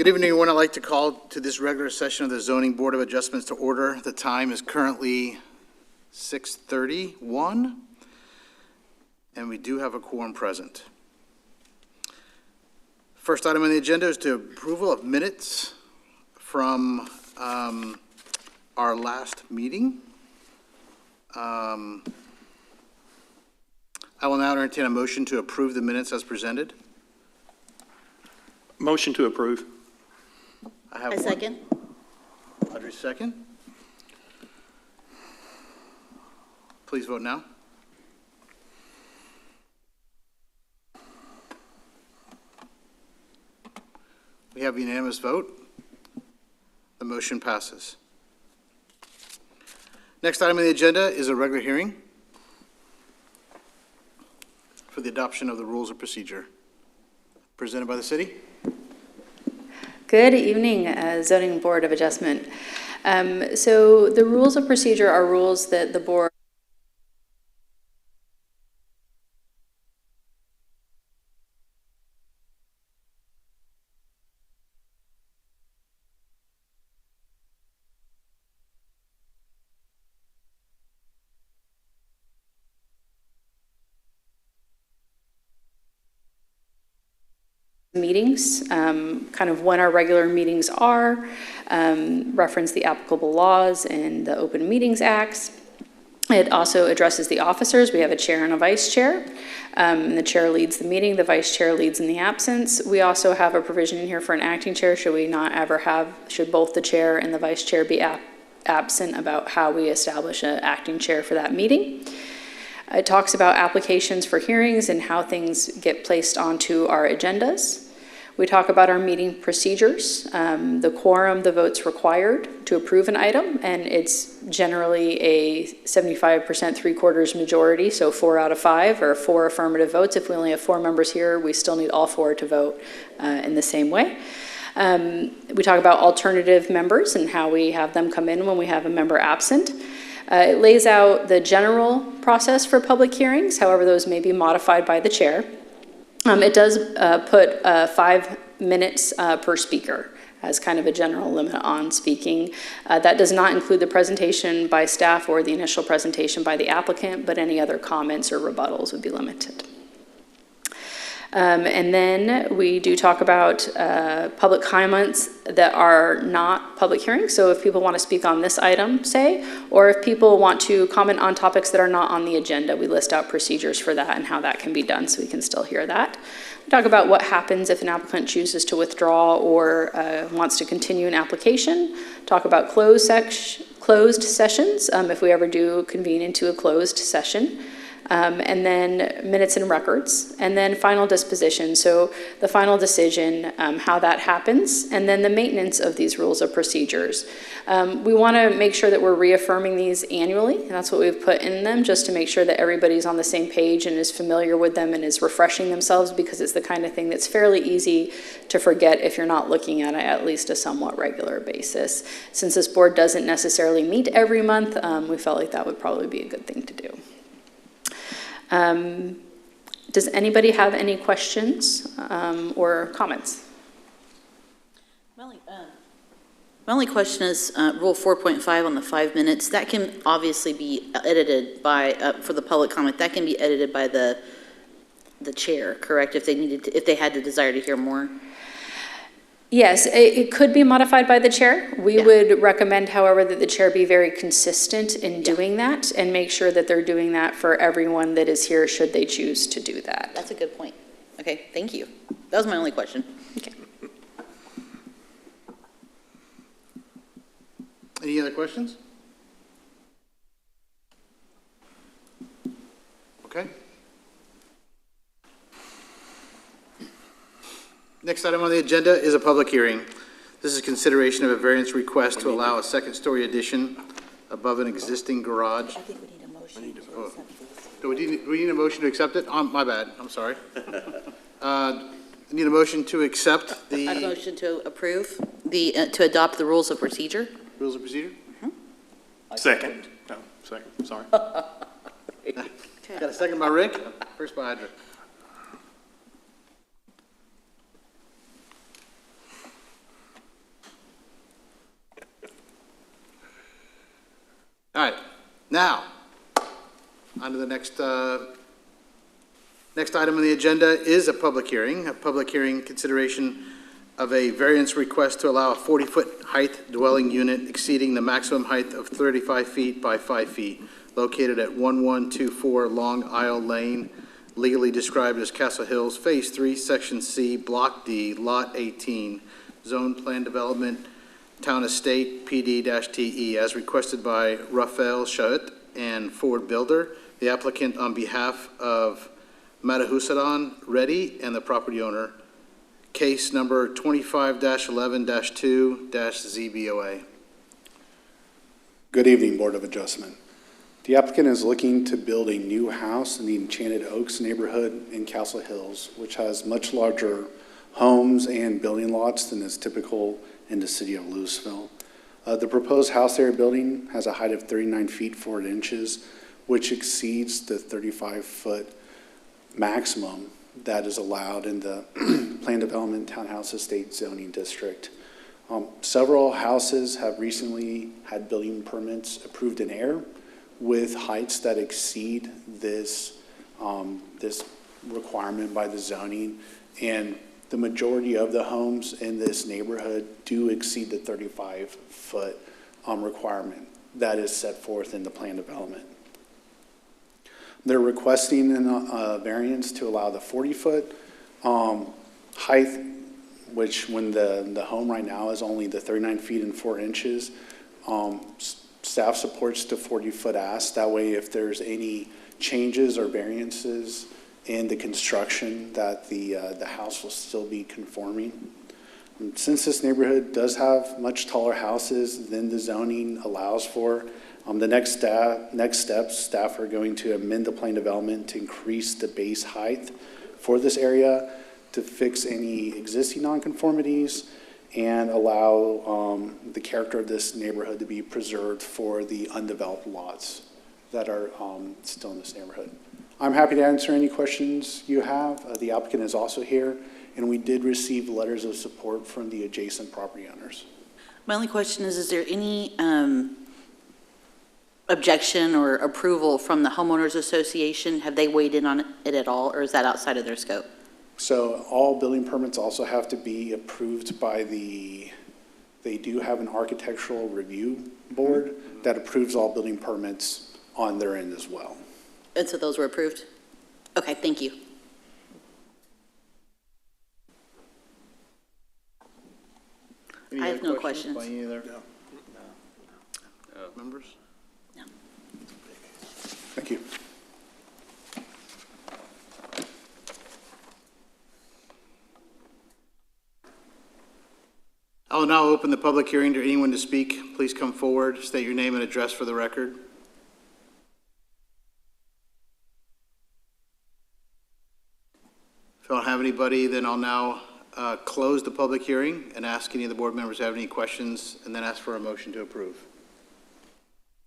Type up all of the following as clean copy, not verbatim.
Good evening, everyone. I'd like to call to this regular session of the Zoning Board of Adjustments to order. The time is currently 6:31, and we do have a quorum present. First item on the agenda is the approval of minutes from our last meeting. I will now entertain a motion to approve the minutes as presented. Motion to approve. I have A second. Audrey, second. Please vote now. We have unanimous vote. The motion passes. Next item on the agenda is a regular hearing for the adoption of the rules of procedure presented by the city. Good evening, Zoning Board of Adjustment. So the rules of procedure are rules that the board meetings, kind of when our regular meetings are, reference the applicable laws and the Open Meetings Acts. It also addresses the officers. We have a chair and a vice chair. The chair leads the meeting, the vice chair leads in the absence. We also have a provision in here for an acting chair should both the chair and the vice chair be absent, about how we establish an acting chair for that meeting. It talks about applications for hearings and how things get placed onto our agendas. We talk about our meeting procedures, the quorum, the votes required to approve an item, and it's generally a 75% 3/4 majority, so 4 out of 5 or 4 affirmative votes. If we only have 4 members here, we still need all 4 to vote in the same way. We talk about alternative members and how we have them come in when we have a member absent. It lays out the general process for public hearings, however those may be modified by the chair. It does put 5 minutes per speaker as kind of a general limit on speaking. That does not include the presentation by staff or the initial presentation by the applicant, but any other comments or rebuttals would be limited. And then we do talk about public comments that are not public hearings. So if people want to speak on this item, say, or if people want to comment on topics that are not on the agenda, we list out procedures for that and how that can be done so we can still hear that. We talk about what happens if an applicant chooses to withdraw or wants to continue an application. Talk about closed sessions, if we ever do convene into a closed session. And then minutes and records, and then final disposition. So the final decision, how that happens, and then the maintenance of these rules of procedures. We want to make sure that we're reaffirming these annually, and that's what we've put in them, just to make sure that everybody's on the same page and is familiar with them and is refreshing themselves, because it's the kind of thing that's fairly easy to forget if you're not looking at it at least a somewhat regular basis. Since this board doesn't necessarily meet every month, we felt like that would probably be a good thing to do. Does anybody have any questions or comments? My only question is Rule 4.5 on the 5 minutes. That can obviously be edited by, for the public comment, that can be edited by the chair, correct? If they needed to, if they had the desire to hear more? Yes, it could be modified by the chair. We would recommend, however, that the chair be very consistent in doing that and make sure that they're doing that for everyone that is here should they choose to do that. That's a good point. Okay, thank you. That was my only question. Okay. Any other questions? Okay. Next item on the agenda is a public hearing. This is consideration of a variance request to allow a second-story addition above an existing garage. I think we need a motion to accept this. Do we need a motion to accept it? My bad, I'm sorry. I need a motion to accept the... A motion to approve, to adopt the rules of procedure. Rules of procedure? Second. No, second, sorry. Got a second by Rick, first by Audrey. Now, on to the next item on the agenda is a public hearing consideration of a variance request to allow a 40-foot height dwelling unit exceeding the maximum height of 35 feet by 5 feet, located at 1124 Long Isle Lane, legally described as Castle Hills, Phase 3, Section C, Block D, Lot 18, Zone Plan Development, Town Estate, PD-TE, as requested by Rafael Shaut and Ford Builder, the applicant on behalf of Matahusadon Reddy and the property owner. Case number 25-11-2-ZBOA. Good evening, Board of Adjustment. The applicant is looking to build a new house in the Enchanted Oaks neighborhood in Castle Hills, which has much larger homes and building lots than is typical in the city of Lewisville. The proposed house they are building has a height of 39 feet 4 inches, which exceeds the 35-foot maximum that is allowed in the Planned Development Townhouse Estate Zoning District. Several houses have recently had building permits approved in air with heights that exceed this, this requirement by the zoning, and the majority of the homes in this neighborhood do exceed the 35-foot requirement that is set forth in the plan development. They're requesting a variance to allow the 40-foot height, which when the home right now is only the 39 feet and 4 inches. Staff supports the 40-foot ask. That way, if there's any changes or variances in the construction, that the house will still be conforming. And since this neighborhood does have much taller houses than the zoning allows for, the next steps, staff are going to amend the plan development to increase the base height for this area to fix any existing nonconformities and allow the character of this neighborhood to be preserved for the undeveloped lots that are still in this neighborhood. I'm happy to answer any questions you have. The applicant is also here, and we did receive letters of support from the adjacent property owners. My only question is there any objection or approval from the homeowners association? Have they weighed in on it at all, or is that outside of their scope? So all building permits also have to be approved by they do have an architectural review board that approves all building permits on their end as well. And so those were approved? Okay, thank you. Any I have other no questions. by any other members? No. Thank you. I will now open the public hearing to anyone to speak. Please come forward, state your name and address for the record. If I don't have anybody, then I'll now close the public hearing and ask any of the board members to have any questions, and then ask for a motion to approve.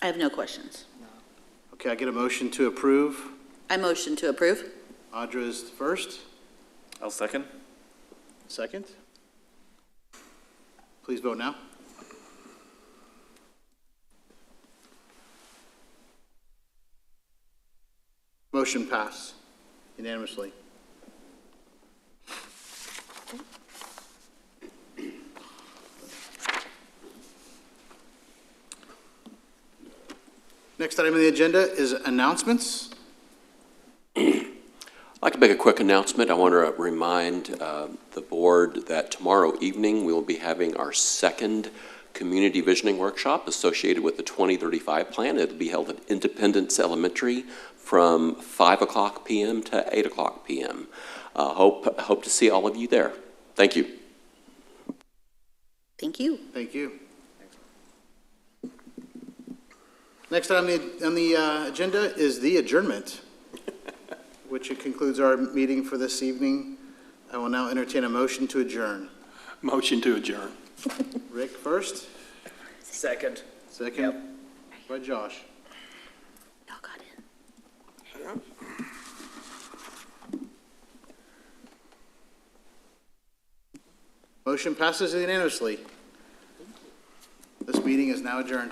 I have no questions. Okay, I get a motion to approve. I motion to approve. Audra is first. I'll second. Second. Please vote now. Motion passed unanimously. Next item on the agenda is announcements. I'd like to make a quick announcement. I want to remind the board that tomorrow evening we will be having our second community visioning workshop associated with the 2035 plan. It'll be held at Independence Elementary from 5 o'clock p.m. to 8 o'clock p.m. Hope to see all of you there. Thank you. Thank you. Thank you. Next on the agenda is the adjournment, which concludes our meeting for this evening. I will now entertain a motion to adjourn. Motion to adjourn. Rick first. Second. Second. Yep. By Josh. Y'all got in. Motion passes unanimously. This meeting is now adjourned.